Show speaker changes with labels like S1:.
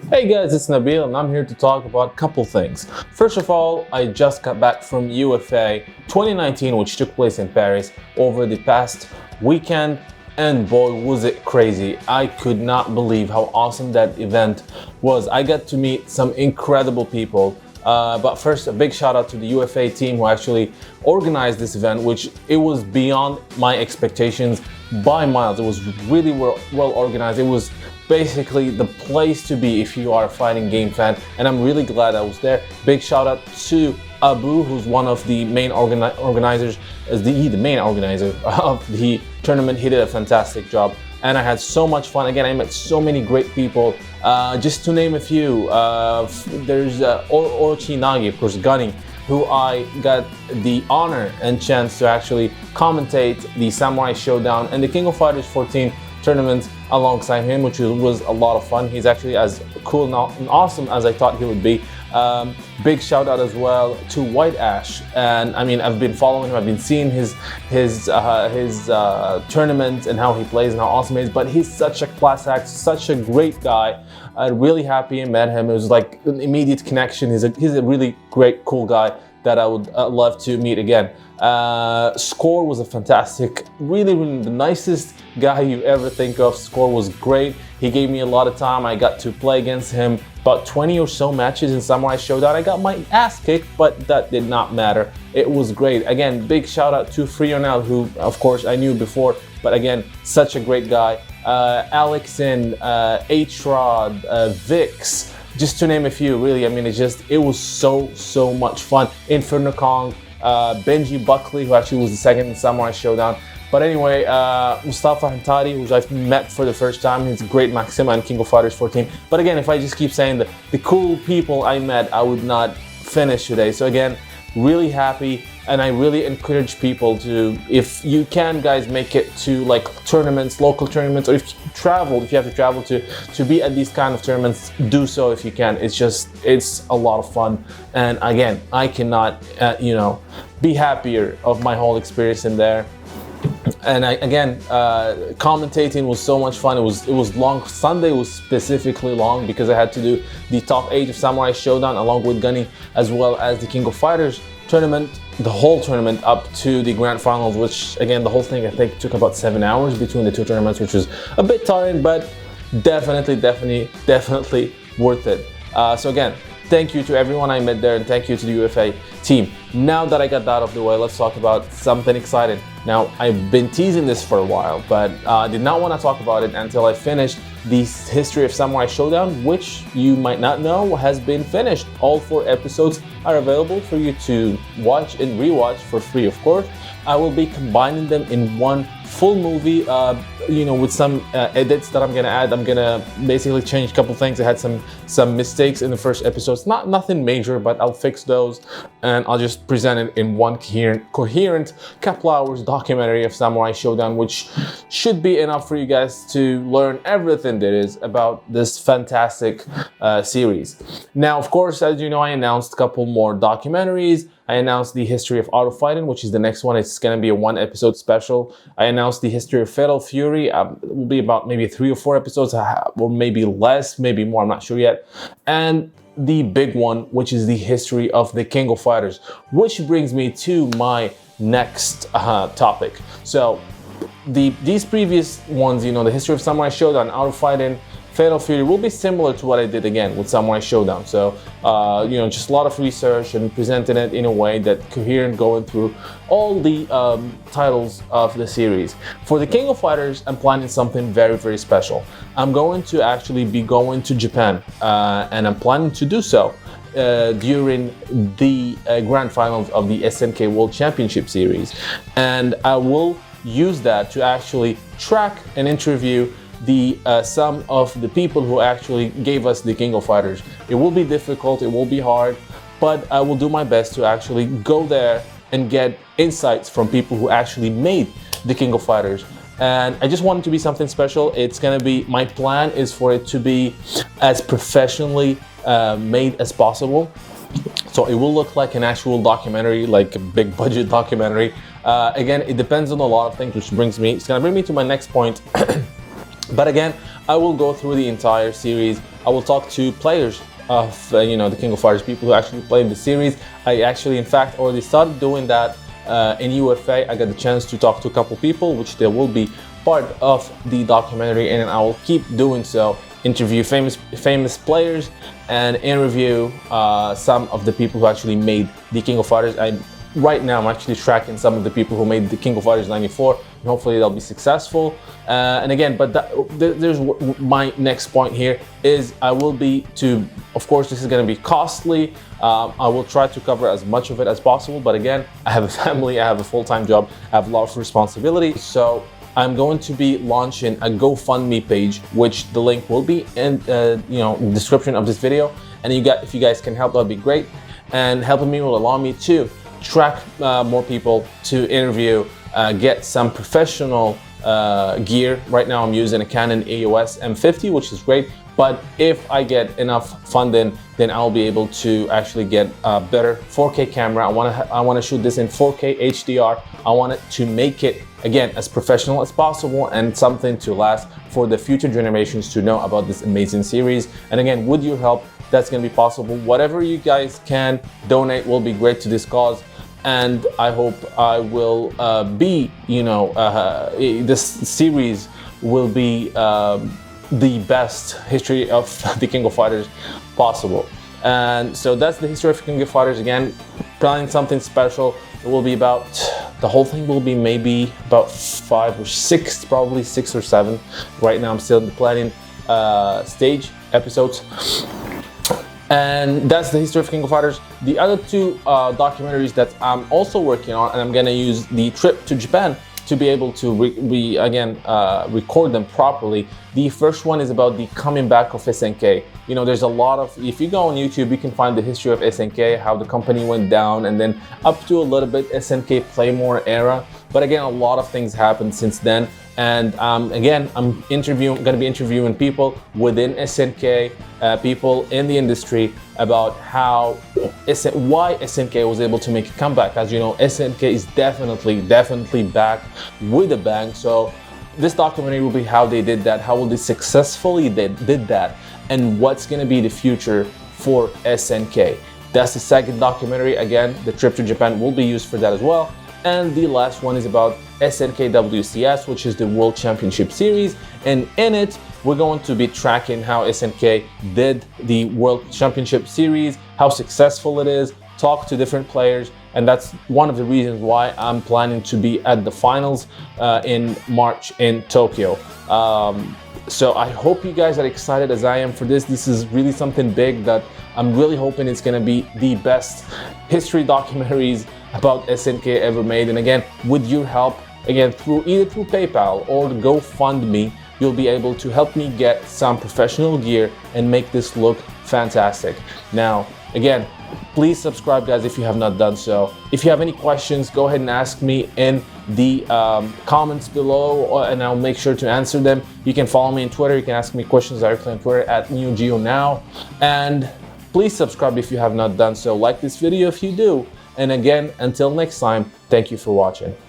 S1: Hey guys, it's Nabil and I'm here to talk about a couple things. First of all, I just got back from UFA 2019, which took place in Paris over the past weekend, and boy was it crazy. I could not believe how awesome that event was. I got to meet some incredible people. But first, a big shout out to the UFA team who actually organized this event, which it was beyond my expectations by miles. It was really well organized. It was basically the place to be if you are a fighting game fan, and I'm really glad I was there. Big shout out to Abu, who's one of the main organizers, as the main organizer of the tournament. He did a fantastic job, and I had so much fun. Again, I met so many great people. Just to name a few, there's Orochi Nagi, of course, Gunny, who I got the honor and chance to actually commentate the Samurai Showdown and the King of Fighters 14 tournament alongside him, which was a lot of fun. He's actually as cool and awesome as I thought he would be. Big shout out as well to White Ash, and I mean, I've been following him, I've been seeing his tournament and how he plays and how awesome he is, but he's such a class act, such a great guy. I'm really happy I met him. It was like an immediate connection. He's a really great, cool guy that I would love to meet again. Score was a fantastic, really the nicest guy you ever think of. Score was great. He gave me a lot of time. I got to play against him about 20 or so matches in Samurai Showdown. I got my ass kicked, but that did not matter. It was great. Again, big shout out to Frionel, who of course I knew before, but again, such a great guy. Alexin, H-Rod, Vix, just to name a few, really. I mean, it was so much fun. Inferno Kong, Benji Buckley, who actually was the second in Samurai Showdown. But anyway, Mustafa Hantari, who I've met for the first time. He's a great Maxima and King of Fighters 14. But again, if I just keep saying the cool people I met, I would not finish today. So again, really happy, and I really encourage people to, if you can, guys, make it to like tournaments, local tournaments, or if you have to travel to be at these kind of tournaments, do so if you can. It's a lot of fun, and again, I cannot be happier of my whole experience in there. And commentating was so much fun. It was long. Sunday was specifically long because I had to do the top 8 of Samurai Showdown along with Gunny, as well as the King of Fighters tournament, the whole tournament up to the grand finals, which again, the whole thing I think took about 7 hours between the two tournaments, which was a bit tiring, but definitely worth it. So again, thank you to everyone I met there, and thank you to the UFA team. Now that I got that out of the way, let's talk about something exciting. Now, I've been teasing this for a while, but I did not want to talk about it until I finished the History of Samurai Showdown, which you might not know has been finished. All 4 episodes are available for you to watch and rewatch for free, of course. I will be combining them in one full movie, with some edits that I'm gonna add. I'm gonna basically change a couple things. I had some mistakes in the first episodes, nothing major, but I'll fix those, and I'll just present it in one coherent couple hours documentary of Samurai Showdown, which should be enough for you guys to learn everything there is about this fantastic series. Now, of course, as you know, I announced a couple more documentaries. I announced the History of Auto Fighting, which is the next one. It's going to be a 1-episode special. I announced the History of Fatal Fury. It will be about maybe 3 or 4 episodes, or maybe less, maybe more. I'm not sure yet. And the big one, which is the History of the King of Fighters, which brings me to my next topic. So these previous ones, the History of Samurai Showdown, Auto Fighting, Fatal Fury, will be similar to what I did again with Samurai Showdown. So, just a lot of research and presenting it in a way that coherent, going through all the titles of the series. For the King of Fighters, I'm planning something very special. I'm going to actually be going to Japan, and I'm planning to do so during the grand finals of the SNK World Championship Series. And I will use that to actually track and interview some of the people who actually gave us the King of Fighters. It will be difficult, it will be hard, but I will do my best to actually go there and get insights from people who actually made the King of Fighters. And I just want it to be something special. It's gonna be, my plan is for it to be as professionally made as possible. So it will look like an actual documentary, like a big budget documentary. Again, it depends on a lot of things, which it's gonna bring me to my next point. But again, I will go through the entire series. I will talk to players of the King of Fighters, people who actually played the series. I actually, in fact, already started doing that in UFA. I got the chance to talk to a couple people, which they will be part of the documentary, and I will keep doing so. Interview famous players and interview some of the people who actually made the King of Fighters. Right now I'm actually tracking some of the people who made the King of Fighters 94, and hopefully they'll be successful. And again, but there's my next point here is I will be of course this is going to be costly. I will try to cover as much of it as possible, but again, I have a family, I have a full-time job, I have a lot of responsibility. So I'm going to be launching a GoFundMe page, which the link will be in the description of this video. And if you guys can help, that'd be great. And helping me will allow me to track more people, to interview, get some professional gear. Right now I'm using a Canon EOS M50, which is great. But if I get enough funding, then I'll be able to actually get a better 4K camera. I want to shoot this in 4K HDR. I want it to make it, again, as professional as possible and something to last for the future generations to know about this amazing series. And again, with your help, that's going to be possible. Whatever you guys can donate will be great to this cause. And I hope I will this series will be the best history of the King of Fighters possible. And so that's the history of King of Fighters. Again, planning something special. It will be about, the whole thing will be maybe about 5 or 6, probably 6 or 7. Right now I'm still in the planning stage episodes. And that's the history of King of Fighters. The other two documentaries that I'm also working on, and I'm gonna use the trip to Japan to be able to record them properly. The first one is about the coming back of SNK. There's a lot of, if you go on YouTube, you can find the history of SNK, how the company went down, and then up to a little bit SNK Playmore era. But again, a lot of things happened since then. And again, I'm gonna be interviewing people within SNK, people in the industry, about why SNK was able to make a comeback. As you know, SNK is definitely back with a bang. So this documentary will be how they did that, how they successfully did that, and what's gonna be the future for SNK. That's the second documentary. Again, the trip to Japan will be used for that as well. And the last one is about SNK WCS, which is the World Championship Series. And in it, we're going to be tracking how SNK did the World Championship Series, how successful it is, talk to different players. And that's one of the reasons why I'm planning to be at the finals in March in Tokyo. So I hope you guys are excited as I am for this. This is really something big that I'm really hoping it's gonna be the best history documentaries about SNK ever made. And again, with your help, again, either through PayPal or GoFundMe, you'll be able to help me get some professional gear and make this look fantastic. Now, again, please subscribe, guys, if you have not done so. If you have any questions, go ahead and ask me in the comments below, and I'll make sure to answer them. You can follow me on Twitter. You can ask me questions directly on Twitter at NeoGeoNow. And please subscribe if you have not done so. Like this video if you do. And again, until next time, thank you for watching.